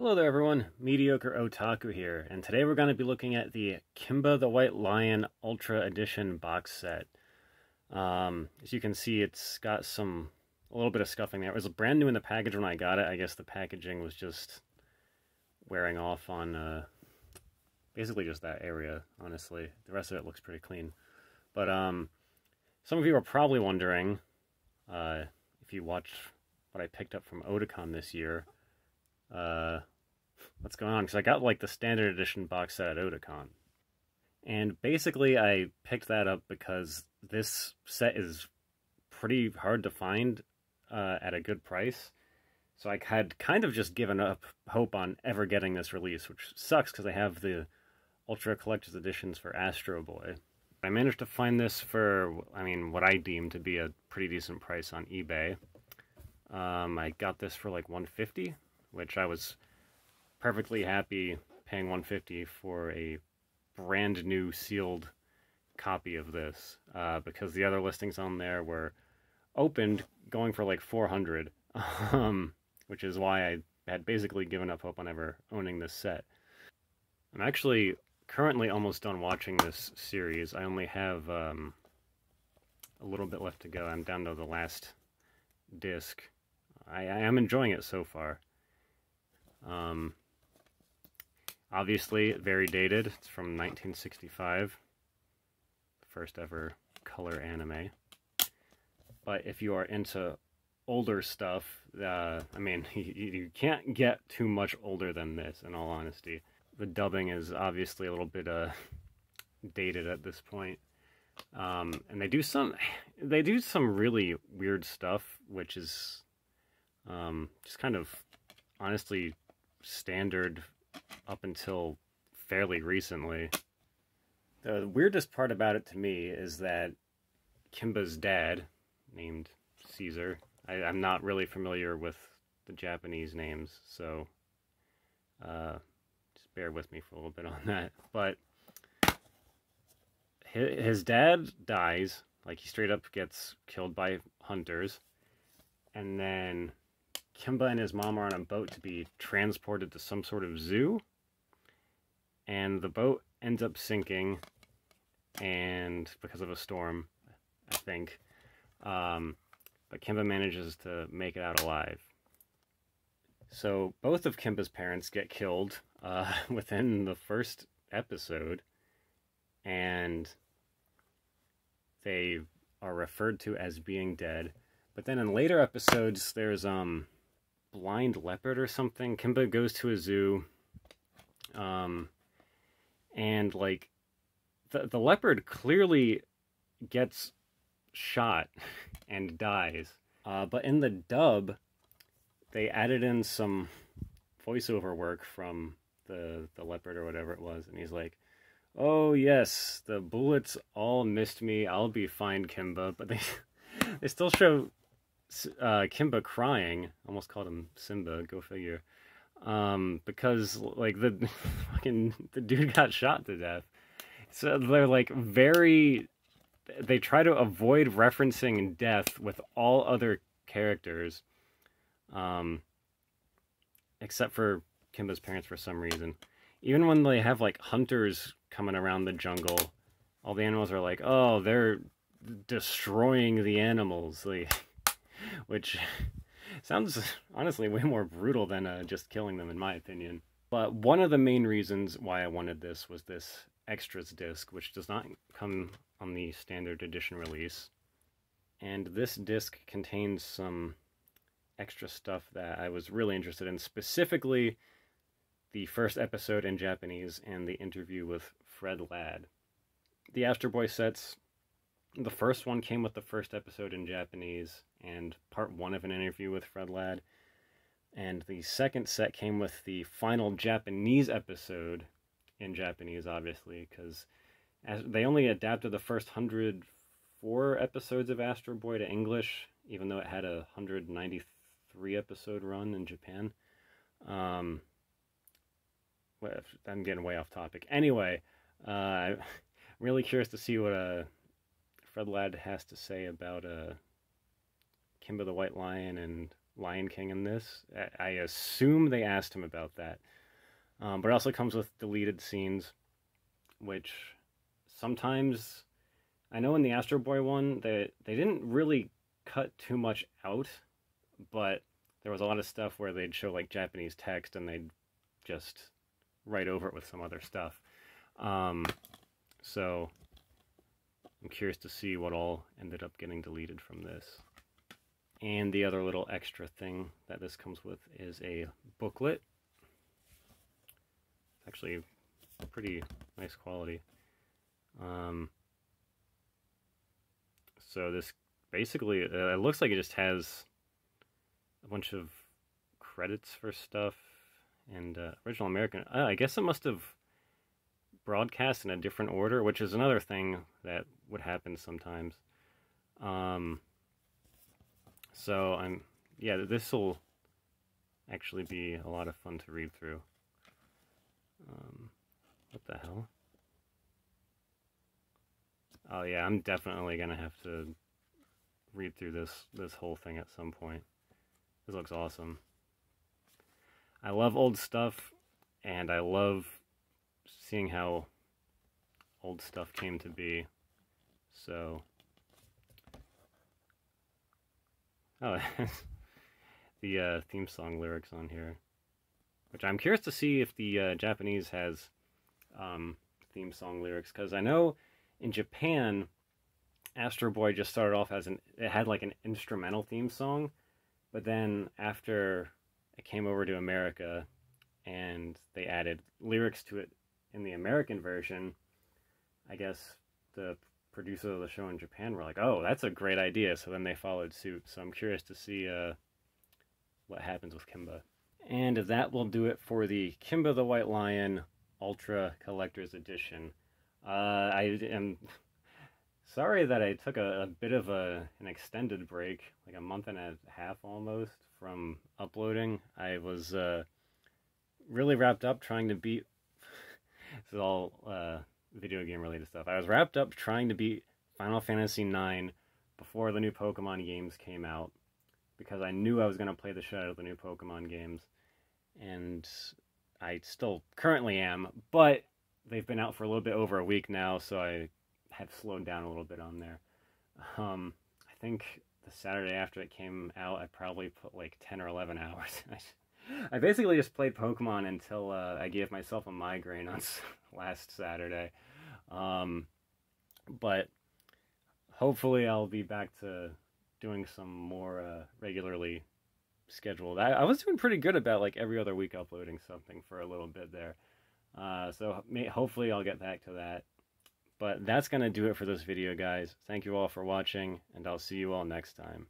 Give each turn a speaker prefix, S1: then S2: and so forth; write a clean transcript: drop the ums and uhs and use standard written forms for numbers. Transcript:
S1: Hello there everyone, Mediocre Otaku here, and today we're going to be looking at the Kimba the White Lion Ultra Edition box set. As you can see, it's got a little bit of scuffing there. It was brand new in the package when I got it. I guess the packaging was just wearing off on basically just that area, honestly. The rest of it looks pretty clean. But some of you are probably wondering, if you watched what I picked up from Otakon this year, what's going on, because I got like the standard edition box set at Otakon, and basically I picked that up because this set is pretty hard to find at a good price, so I had kind of just given up hope on ever getting this release, which sucks because I have the Ultra Collector's Editions for Astro Boy. I managed to find this for, what I deem to be a pretty decent price on eBay. I got this for like $150, which I was perfectly happy paying $150 for a brand new sealed copy of this, because the other listings on there were opened going for like $400, which is why I had basically given up hope on ever owning this set. I'm actually currently almost done watching this series. I only have a little bit left to go. I'm down to the last disc. I am enjoying it so far. Obviously very dated. It's from 1965, first ever color anime. But if you are into older stuff, you can't get too much older than this, in all honesty. The dubbing is obviously a little bit dated at this point. And they do some really weird stuff, which is just kind of honestly standard up until fairly recently. The weirdest part about it to me is that Kimba's dad, named Caesar, I'm not really familiar with the Japanese names, so just bear with me for a little bit on that. But his dad dies, like he straight up gets killed by hunters, and then Kimba and his mom are on a boat to be transported to some sort of zoo, and the boat ends up sinking, and because of a storm, I think, but Kimba manages to make it out alive. So both of Kimba's parents get killed within the first episode, and they are referred to as being dead. But then in later episodes, there's blind leopard or something. Kimba goes to a zoo, and like the leopard clearly gets shot and dies, but in the dub they added in some voiceover work from the leopard or whatever it was, and he's like, "Oh yes, the bullets all missed me, I'll be fine, Kimba." But they still show Kimba crying. Almost called him Simba, go figure. Because like the dude got shot to death. So they're like they try to avoid referencing death with all other characters, except for Kimba's parents for some reason. Even when they have like hunters coming around the jungle, all the animals are like, "Oh, they're destroying the animals," which sounds honestly way more brutal than just killing them, in my opinion. But one of the main reasons why I wanted this was this extras disc, which does not come on the standard edition release. And this disc contains some extra stuff that I was really interested in, specifically the first episode in Japanese and the interview with Fred Ladd. The Astro Boy sets, the first one came with the first episode in Japanese and part 1 of an interview with Fred Ladd. And the second set came with the final Japanese episode in Japanese, obviously, because they only adapted the first 104 episodes of Astro Boy to English, even though it had a 193 episode run in Japan. I'm getting way off topic. Anyway, I'm really curious to see what Fred Ladd has to say about Kimba the White Lion and Lion King in this. I assume they asked him about that. But it also comes with deleted scenes, which sometimes, I know in the Astro Boy one, they didn't really cut too much out, but there was a lot of stuff where they'd show like Japanese text and they'd just write over it with some other stuff. So I'm curious to see what all ended up getting deleted from this. And the other little extra thing that this comes with is a booklet. It's actually pretty nice quality. So this basically, it looks like it just has a bunch of credits for stuff and original American. I guess it must have broadcast in a different order, which is another thing that would happen sometimes. So yeah, this will actually be a lot of fun to read through. What the hell? Oh yeah, I'm definitely gonna have to read through this whole thing at some point. This looks awesome. I love old stuff, and I love seeing how old stuff came to be. So, oh, the theme song lyrics on here, which I'm curious to see if the Japanese has theme song lyrics, because I know in Japan, Astro Boy just started off as it had like an instrumental theme song, but then after it came over to America and they added lyrics to it in the American version, I guess the producers of the show in Japan were like, oh, that's a great idea, so then they followed suit. So I'm curious to see what happens with Kimba. And that will do it for the Kimba the White Lion Ultra Collector's Edition. I am sorry that I took a bit of an extended break, like a month and a half almost, from uploading. I was really wrapped up trying to beat... This is all video game related stuff. I was wrapped up trying to beat Final Fantasy IX before the new Pokemon games came out, because I knew I was going to play the shit out of the new Pokemon games. And I still currently am, but they've been out for a little bit over a week now, so I have slowed down a little bit on there. I think the Saturday after it came out, I probably put like 10 or 11 hours. I basically just played Pokemon until I gave myself a migraine on last Saturday. But hopefully I'll be back to doing some more regularly scheduled. I was doing pretty good about like every other week uploading something for a little bit there. So hopefully I'll get back to that. But that's going to do it for this video, guys. Thank you all for watching, and I'll see you all next time.